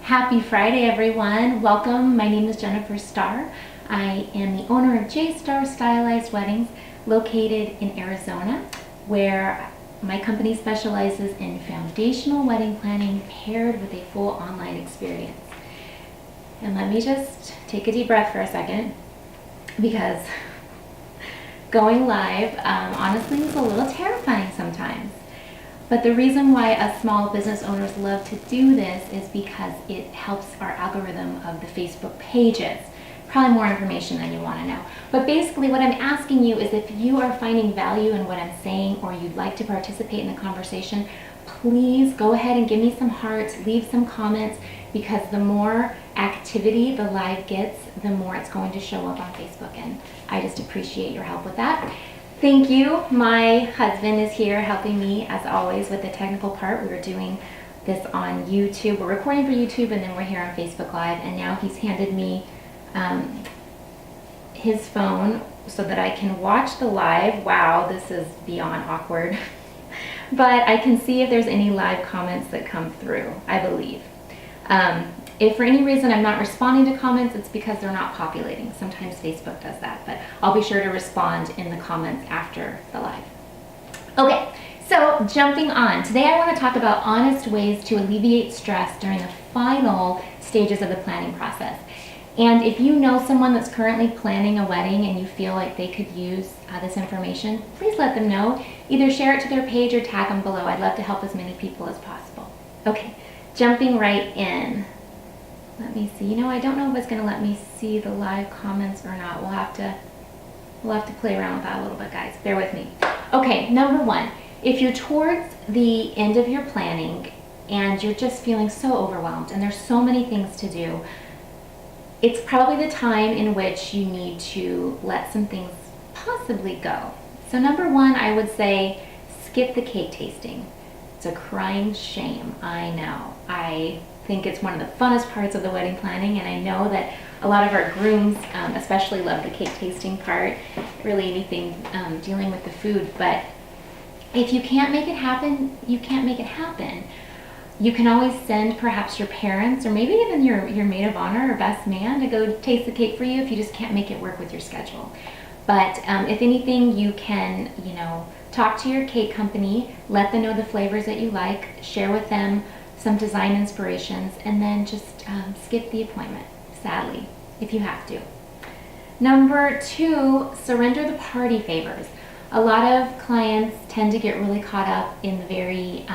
Happy Friday, everyone. Welcome. My name is Jennifer Starr. I am the owner of J Star Stylized Weddings, located in Arizona, where my company specializes in foundational wedding planning paired with a full online experience. And let me just take a deep breath for a second, because going live honestly is a little terrifying sometimes. But the reason why us small business owners love to do this is because it helps our algorithm of the Facebook pages. Probably more information than you want to know. But basically what I'm asking you is, if you are finding value in what I'm saying or you'd like to participate in the conversation, please go ahead and give me some hearts, leave some comments, because the more activity the live gets, the more it's going to show up on Facebook, and I just appreciate your help with that. Thank you. My husband is here helping me, as always, with the technical part. We were doing this on YouTube. We're recording for YouTube, and then we're here on Facebook Live, and now he's handed me his phone so that I can watch the live. Wow, this is beyond awkward. But I can see if there's any live comments that come through, I believe. If for any reason I'm not responding to comments, it's because they're not populating. Sometimes Facebook does that, but I'll be sure to respond in the comments after the live. Okay, so jumping on. Today I want to talk about honest ways to alleviate stress during the final stages of the planning process. And if you know someone that's currently planning a wedding and you feel like they could use this information, please let them know. Either share it to their page or tag them below. I'd love to help as many people as possible. Okay, jumping right in. Let me see. You know, I don't know if it's going to let me see the live comments or not. We'll have to play around with that a little bit, guys. Bear with me. Okay, number one, if you're towards the end of your planning and you're just feeling so overwhelmed and there's so many things to do, it's probably the time in which you need to let some things possibly go. So number one, I would say skip the cake tasting. It's a crying shame, I know. I think it's one of the funnest parts of the wedding planning, and I know that a lot of our grooms especially love the cake tasting part, really anything dealing with the food. But if you can't make it happen, you can't make it happen. You can always send perhaps your parents or maybe even your maid of honor or best man to go taste the cake for you if you just can't make it work with your schedule. But if anything, you can, talk to your cake company, let them know the flavors that you like, share with them some design inspirations, and then just skip the appointment, sadly, if you have to. Number two, surrender the party favors. A lot of clients tend to get really caught up in the very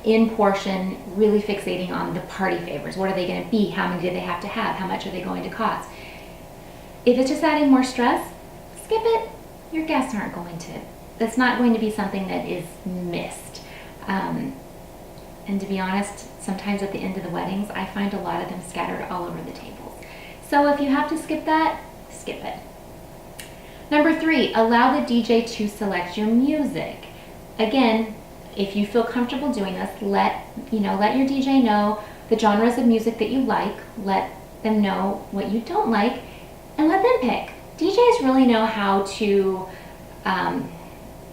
in portion, really fixating on the party favors. What are they going to be? How many do they have to have? How much are they going to cost? If it's just adding more stress, skip it. Your guests aren't going to. That's not going to be something that is missed. And to be honest, sometimes at the end of the weddings, I find a lot of them scattered all over the tables. So if you have to skip that, skip it. Number three, allow the DJ to select your music. Again, if you feel comfortable doing this, let your DJ know the genres of music that you like, let them know what you don't like, and let them pick. DJs really know how to,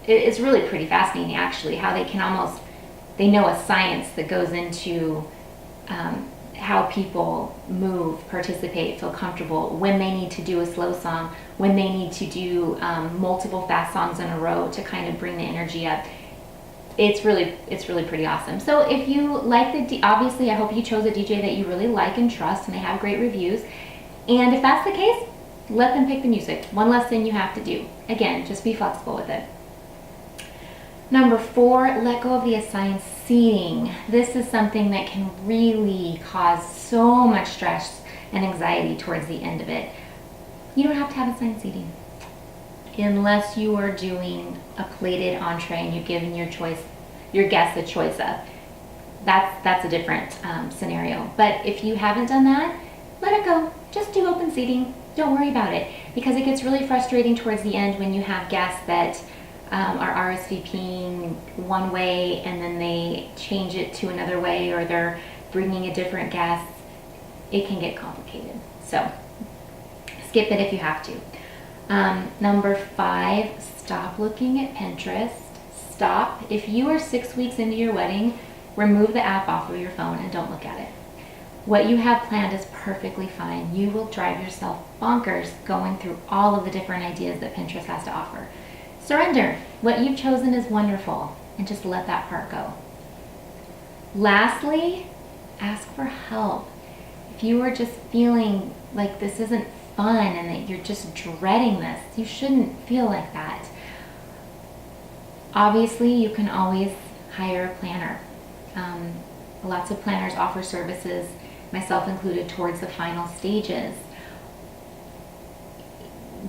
it's really pretty fascinating actually, how they know a science that goes into how people move, participate, feel comfortable, when they need to do a slow song, when they need to do multiple fast songs in a row to kind of bring the energy up. It's really pretty awesome. So if you like obviously I hope you chose a DJ that you really like and trust and they have great reviews. And if that's the case, let them pick the music. One less thing you have to do. Again, just be flexible with it. Number four, let go of the assigned seating. This is something that can really cause so much stress and anxiety towards the end of it. You don't have to have assigned seating unless you are doing a plated entree and you've given your guests a choice of. That's a different scenario. But if you haven't done that, let it go. Just do open seating. Don't worry about it, because it gets really frustrating towards the end when you have guests that are RSVPing one way and then they change it to another way, or they're bringing a different guest. It can get complicated. So skip it if you have to. Number five, stop looking at Pinterest. Stop. If you are 6 weeks into your wedding, remove the app off of your phone and don't look at it. What you have planned is perfectly fine. You will drive yourself bonkers going through all of the different ideas that Pinterest has to offer. Surrender. What you've chosen is wonderful, and just let that part go. Lastly, ask for help. If you are just feeling like this isn't fun and that you're just dreading this, you shouldn't feel like that. Obviously, you can always hire a planner. Lots of planners offer services, myself included, towards the final stages.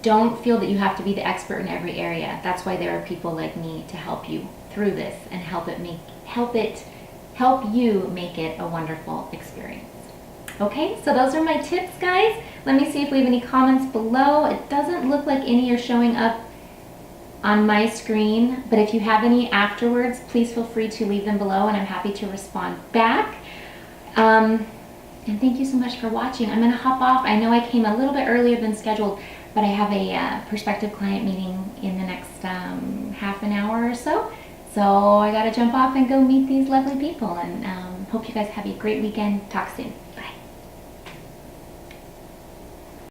Don't feel that you have to be the expert in every area. That's why there are people like me to help you through this and help you make it a wonderful experience. Okay, so those are my tips, guys. Let me see if we have any comments below. It doesn't look like any are showing up on my screen, but if you have any afterwards, please feel free to leave them below and I'm happy to respond back. And thank you so much for watching. I'm gonna hop off. I know I came a little bit earlier than scheduled, but I have a prospective client meeting in the next half an hour or so. So I gotta jump off and go meet these lovely people, and hope you guys have a great weekend. Talk soon.